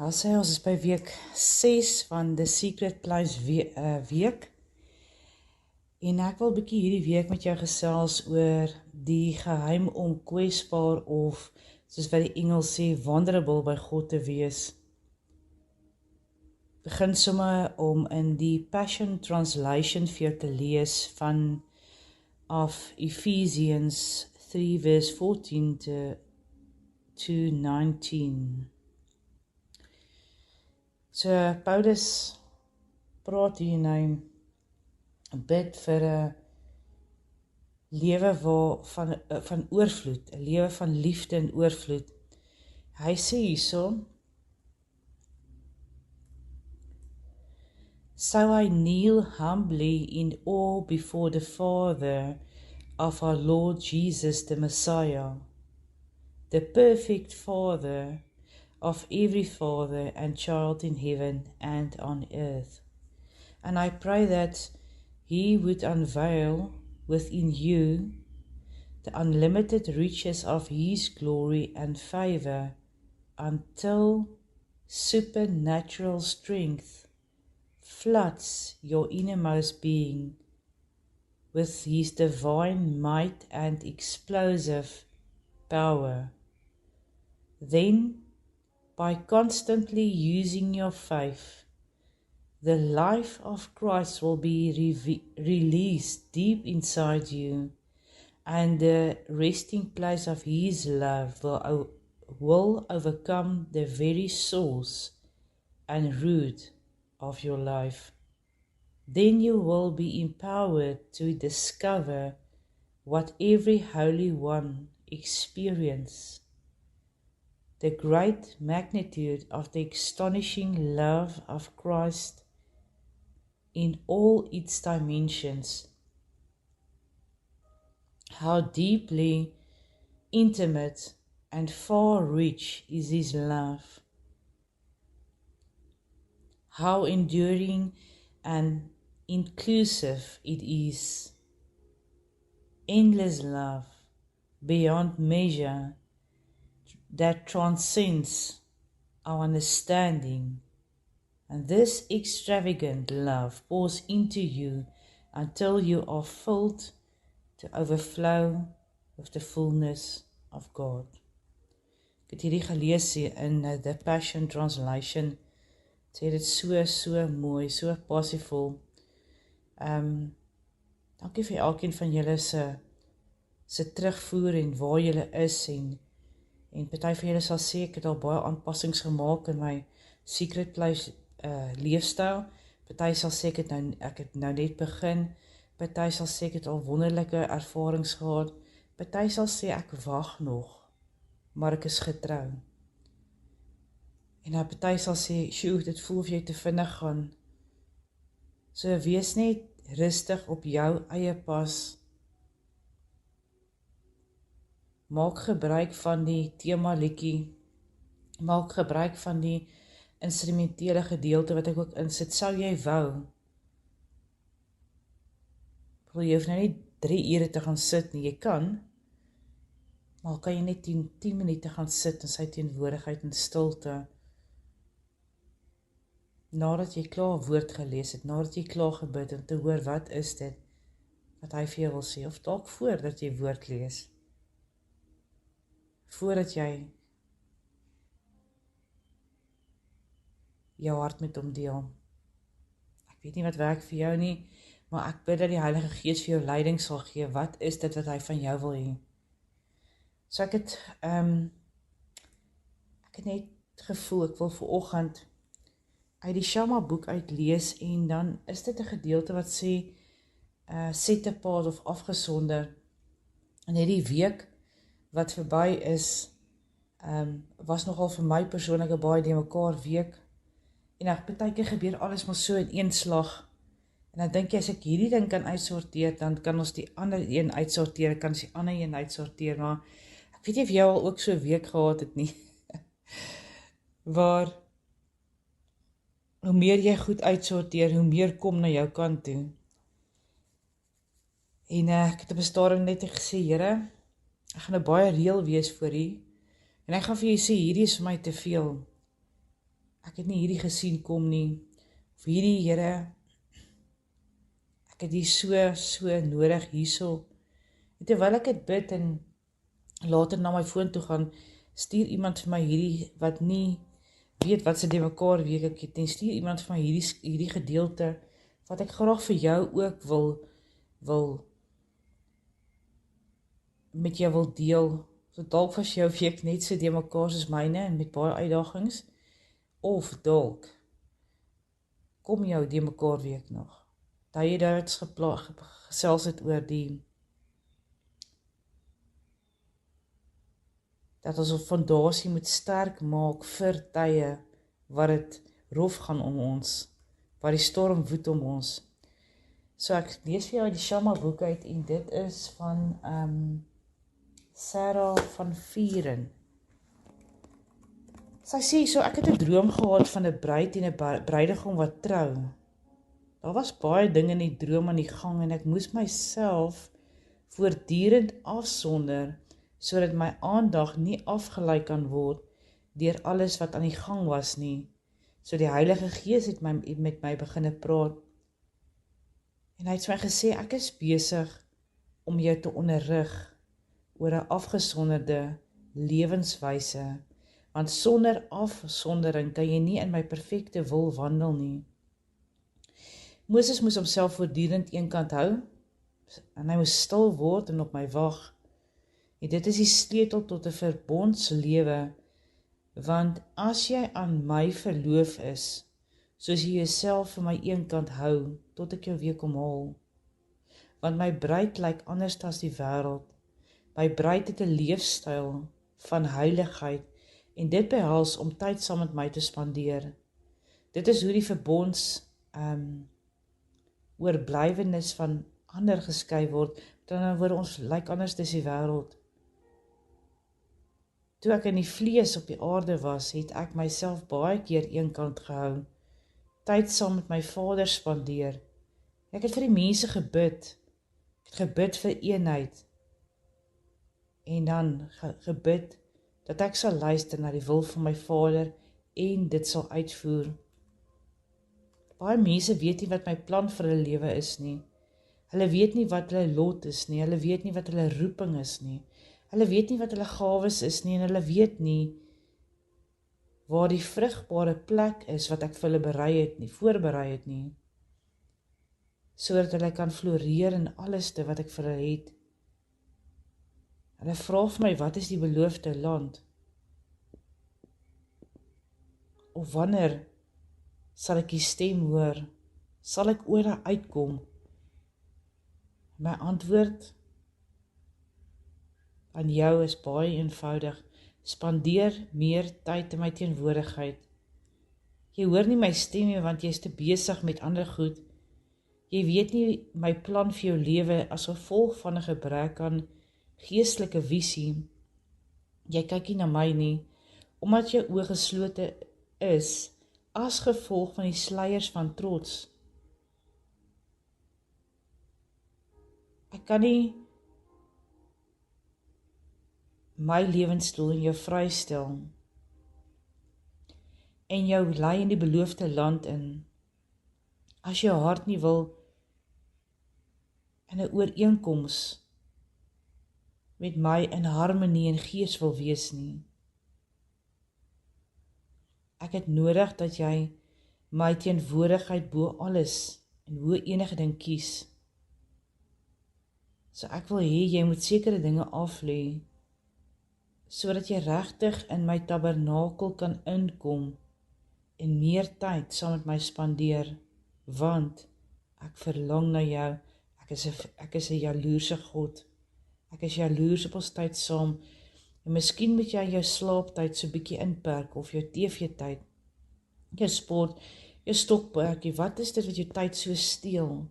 Ons is by week 6 van The Secret Place week. En ek wil bietjie hierdie week met jou gesels oor die geheim om kwesbaar of, soos wat die Engels sê, vulnerable by God te wees. Begin sommer om in die Passion Translation vir jou te lees van af Ephesians 3 verse 14 to 19. So Paulus praat hier en hy bid vir 'n lewe van oorvloed, 'n lewe van liefde en oorvloed. Hy sê hierso, so I kneel humbly in awe before the Father of our Lord Jesus the Messiah, the perfect Father of every father and child in heaven and on earth. And I pray that He would unveil within you the unlimited riches of His glory and favor until supernatural strength floods your innermost being with His divine might and explosive power. Then, by constantly using your faith, the life of Christ will be released deep inside you, and the resting place of His love will overcome the very source and root of your life. Then you will be empowered to discover what every Holy One experiences, the great magnitude of the astonishing love of Christ in all its dimensions. How deeply intimate and far-reach is His love. How enduring and inclusive it is. Endless love beyond measure that transcends our understanding, and this extravagant love pours into you until you are filled to overflow with the fullness of God. Ek het hierdie gelees in the Passion Translation, sê dit so mooi, so passievol. Dankie vir elkeen van julle se terugvoer en waar julle is en party van julle sal sê, ek het al baie aanpassings gemaak in my Secret Place leefstyl. Party sal sê, ek het nou net begin. Party sal sê, ek het al wonderlike ervarings gehad. Party sal sê, ek wag nog, maar ek is getrou. En party sal sê, sjoe, dit voel of jy te vinnig gaan. So wees net rustig op jou eie pas. Maak gebruik van die tema liedjie, maak gebruik van die instrumentele gedeelte wat ek ook insit, sou jy wou. Jy hoef nou nie 3 ure te gaan sit nie, jy kan, maar kan jy net 10 minute gaan sit in sy teenwoordigheid en stilte, nadat jy klaar woord gelees het, nadat jy klaar gebid en te hoor wat is dit, wat hy vir jou wil sê, of dalk voordat jy woord lees, voordat jy jou hart met hom deel. Ek weet nie wat werk vir jou nie, maar ek bid dat die Heilige Gees vir jou leiding sal gee, wat is dit wat hy van jou wil hê. So ek het net gevoel, ek wil vanoggend uit die Shama boek uitlees, en dan is dit 'n gedeelte wat sê, set apart of afgesonder, en hierdie week wat verby is, was nogal vir my persoonlik 'n baie die mekaar week, en partykeer gebeur alles maar so in een slag, en dan dink jy, as ek hierdie ding kan uitsorteer, dan kan ons die ander een uitsorteer, kan ons die ander een uitsorteer, maar ek weet nie of jy al ook so 'n week gehad het nie, waar hoe meer jy goed uitsorteer, hoe meer kom na jou kant toe. En ek het op 'n stadium net gesê, Here, ek gaan nou baie reël wees vir U, en ek gaan vir U sê, hierdie is vir my te veel. ek het nie hierdie gesien kom nie, of hierdie Here, ek het hier so nodig hierso. En terwyl ek het bid en later na my foon toe gaan, stuur iemand vir my hierdie, wat nie weet wat se de mekaar week ek het, en stuur iemand vir my hierdie gedeelte, wat ek graag vir jou ook wil met jou wil deel, so dalk was jou week net so de mekaar soos myne, en met baie uitdagings, of dalk, kom jou de mekaar week nog, dat jy daar het gesels het oor dat ons 'n fondasie moet sterk maak vir tye wat het rof gaan om ons, waar die storm woed om ons. So ek lees vir jou die Shamma boek uit, en dit is van Sarah van Vieren. Sy sê, so ek het 'n droom gehad van 'n bruid en 'n bruidegom wat trou. Daar was baie dinge in die droom aan die gang, en ek moes myself voortdurend afsonder, sodat my aandag nie afgelei kan word deur alles wat aan die gang was nie. So die Heilige Gees het met my begin praat. En hy het vir my gesê, ek is besig om jou te onderrig oor 'n afgesonderde lewenswyse, want sonder afsondering kan jy nie in my perfekte wil wandel nie. Moses moes homself voortdurend eenkant hou, en hy moes stil word en op my wag. En dit is die sleutel tot 'n verbondslewe, want as jy aan my verloof is, soos jy jouself vir my eenkant hou, tot ek jou weer kom haal. Want my bruid lyk anders as die wêreld. My bruid het 'n leefstyl van heiligheid, en dit behels om tyd saam met my te spandeer. Dit is hoe die verbonds oorblywenis van ander geskei word, dan word ons lyk anders as die wêreld. Toe ek in die vlees op die aarde was, het ek myself baie keer eenkant gehou, tyd saam met my Vader spandeer. Ek het vir die mense gebid, ek het gebid vir eenheid, en dan gebid, dat ek sal luister na die wil van my Vader, en dit sal uitvoer. Baie mense weet nie wat my plan vir hulle lewe is nie. Hulle weet nie wat hulle lot is nie, hulle weet nie wat hulle roeping is nie, hulle weet nie wat hulle gawes is nie, en hulle weet nie waar die vrugbare plek is wat ek vir hulle voorberei het nie, sodat hulle kan floreer in alles wat ek vir hulle het. Hulle vra vir my, wat is die beloofde land? Of wanneer sal ek die stem hoor? Sal ek ooit daar uitkom? My antwoord aan jou is baie eenvoudig. Spandeer meer tyd in my teenwoordigheid. Jy hoor nie my stem nie, want jy is te besig met ander goed. Jy weet nie my plan vir jou lewe as gevolg van 'n gebrek aan geestelike visie. Jy kyk nie na my nie, omdat jou oë geslote is, as gevolg van die sluiers van trots. Ek kan nie my lewensdoel in jou vrystel, en jou lei in die beloofde land in, as jou hart nie wil in 'n ooreenkoms met my in harmonie en gees wil wees nie. Ek het nodig dat jy my teenwoordigheid bo alles en bo enige ding kies. So ek wil hê jy moet sekere dinge aflê, sodat jy regtig in my tabernakel kan inkom en meer tyd saam met my spandeer, want ek verlang na jou. Ek is 'n jaloerse God. Ek is jaloers op ons tyd saam, en miskien moet jy jou slaaptyd so bietjie inperk, of jou TV-tyd, jou sport, jou stokperdjie. Wat is dit wat jou tyd so steel?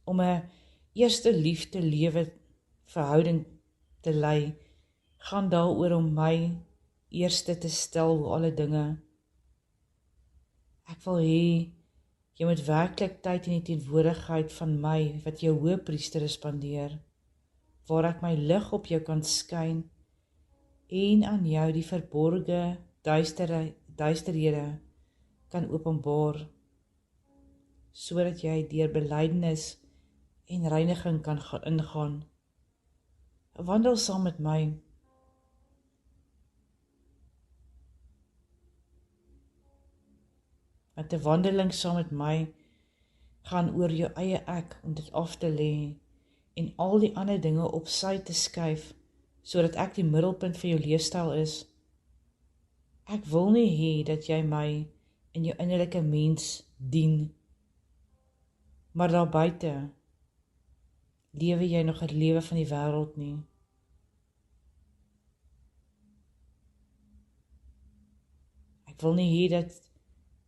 Om 'n eerste liefde lewe verhouding te lei, gaan daaroor om my eerste te stel hoe alle dinge. Ek wil hê jy moet werklik tyd in die teenwoordigheid van my, wat jou hoëpriester spandeer, waar ek my lig op jou kan skyn, en aan jou die verborge duisterhede kan openbaar, sodat jy deur belydenis en reiniging kan ingaan. Wandel saam met my. Want 'n wandeling saam met my gaan oor jou eie ek om dit af te lê en al die ander dinge op sy te skuif, sodat ek die middelpunt van jou leefstyl is. Ek wil nie hê dat jy my in jou innerlike mens dien, maar daar buite lewe jy nog 'n lewe van die wêreld nie. Ek wil nie hê dat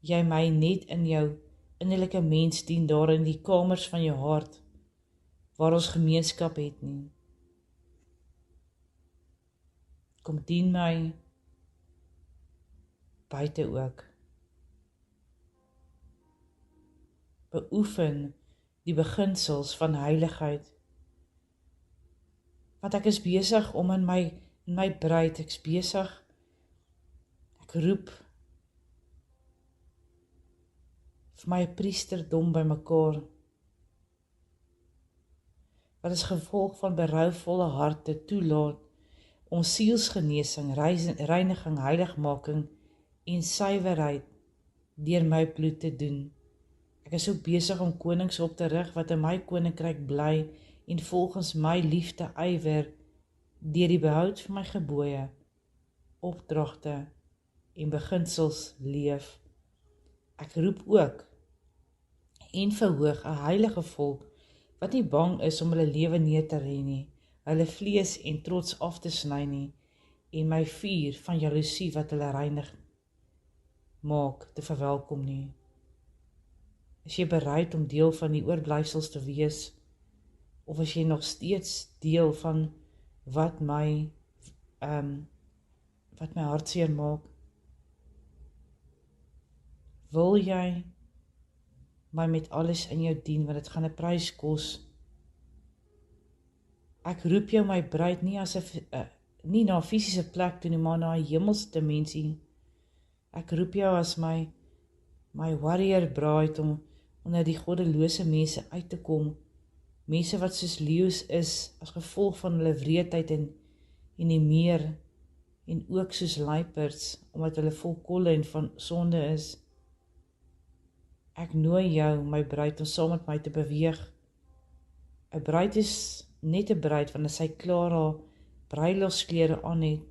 jy my net in jou innerlike mens dien, daar in die kamers van jou hart, waar ons gemeenskap het nie. Kom dien my buite ook. Beoefen die beginsels van heiligheid. Want ek is besig om in my bruid, ek is besig, ek roep vir my priesterdom by mekaar, wat as gevolg van berouvolle harte toelaat om sielsgenesing, reiniging, heiligmaking en suiwerheid deur my bloed te doen. Ek is ook besig om konings op te rig wat in my koninkryk bly en volgens my liefde ywer deur die behoud van my gebooie, opdragte en beginsels leef. Ek roep ook en verhoog 'n heilige volk wat nie bang is om hulle lewe neer te lê nie, hulle vlees en trots af te sny nie, en my vuur van jaloesie wat hulle reinig maak te verwelkom nie. Is jy bereid om deel van die oorblyfsels te wees, of is jy nog steeds deel van wat my hartseer maak? Wil jy my met alles in jou dien, want dit gaan 'n prys kos? Ek roep jou my bruid nie nie na 'n fisiese plek toe nie, maar na 'n hemelse dimensie. Ek roep jou as my warrior bride om onder die goddelose mense uit te kom, mense wat soos leeu's is as gevolg van hulle wreedheid en die meer, en ook soos luiperds omdat hulle vol kolle en van sonde is. Ek nooi jou, my bruid, om saam met my te beweeg. 'n Bruid is net 'n bruid wanneer sy klaar haar bruilofsklere aan het.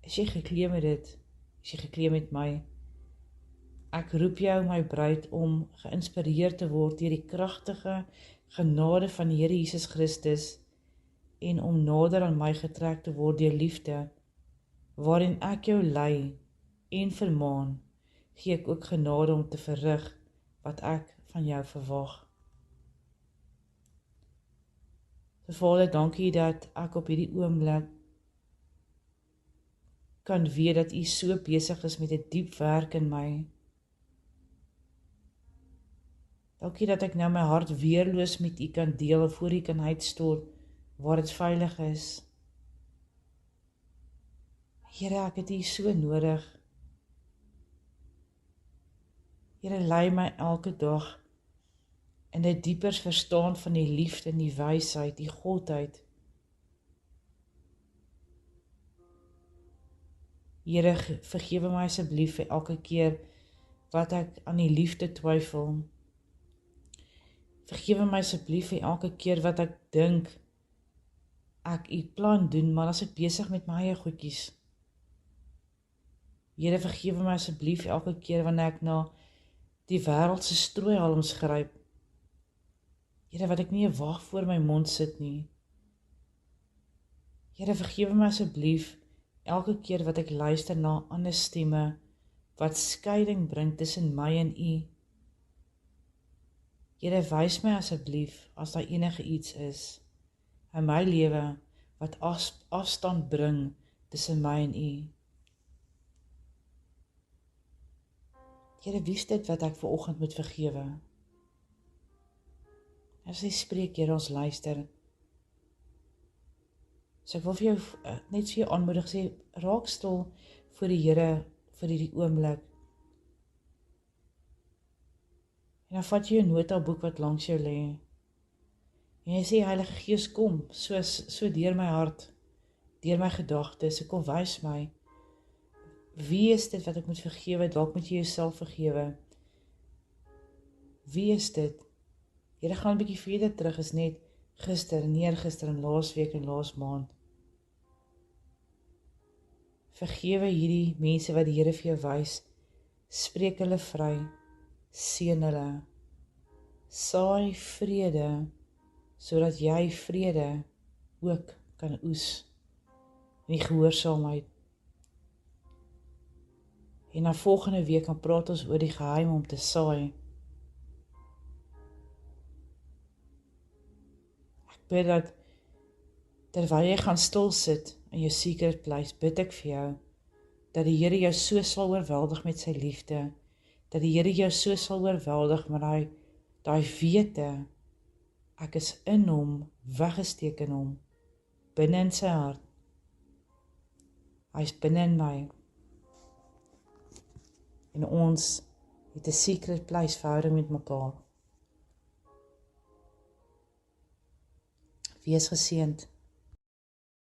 Is jy geklee met dit? Is jy geklee met my? Ek roep jou, my bruid, om geïnspireerd te word deur die kragtige genade van die Here Jesus Christus en om nader aan my getrek te word deur liefde, waarin ek jou lei en vermaan, gee ek ook genade om te verrig wat ek van jou verwag. Vader, dankie dat ek op hierdie oomblik kan weet dat U so besig is met 'n diep werk in my. Dankie dat ek nou my hart weerloos met U kan deel en voor U kan uitstort waar dit veilig is. Here, ek het U so nodig. Here, lei my elke dag in 'n dieper verstaan van die liefde en die wysheid, die godheid. Here, vergewe my asseblief vir elke keer wat ek aan die liefde twyfel. Vergewe my asseblief vir elke keer wat ek dink ek U plan doen, maar as ek besig met my eie goedjies. Here, vergewe my asseblief vir elke keer wanneer ek na die wêreld se strooihalms gryp. Here, wat ek nie 'n wag voor my mond sit nie. Here, vergewe my asseblief elke keer wat ek luister na ander stemme wat skeiding bring tussen my en U. Here, wys my asseblief as daar enige iets is in my lewe wat afstand bring tussen my en U. Here, wie is dit wat ek vanoggend moet vergewe? As jy spreek, Here, ons luister. So ek wil vir jou net vir jou aanmoedig, sê, raak stil voor die Here vir hierdie oomblik. En dan vat jy jou notaboek wat langs jou lê. En jy sê, Heilige Gees, kom, so deur my hart, deur my gedagtes, kom wys my, wie is dit wat ek moet vergewe, dalk moet jy jouself vergewe. Wie is dit? Here, gaan 'n bietjie verder terug, is net gister, en eergister, en laasweek, en laas maand. Vergewe hierdie mense wat die Here vir jou wys, spreek hulle vry, seën hulle, saai vrede, sodat jy vrede ook kan oes, in die gehoorsaamheid. En na volgende week kan praat ons oor die geheim om te saai. Ek bid dat, terwyl jy gaan stil sit in jou secret place, bid ek vir jou, dat die Here jou so sal oorweldig met sy liefde, dat die Here jou so sal oorweldig met daai wete, ek is in hom, weggesteek in hom, binne in sy hart. Hy is binne in my. En ons het 'n secret place verhouding met mekaar. Wees geseënd.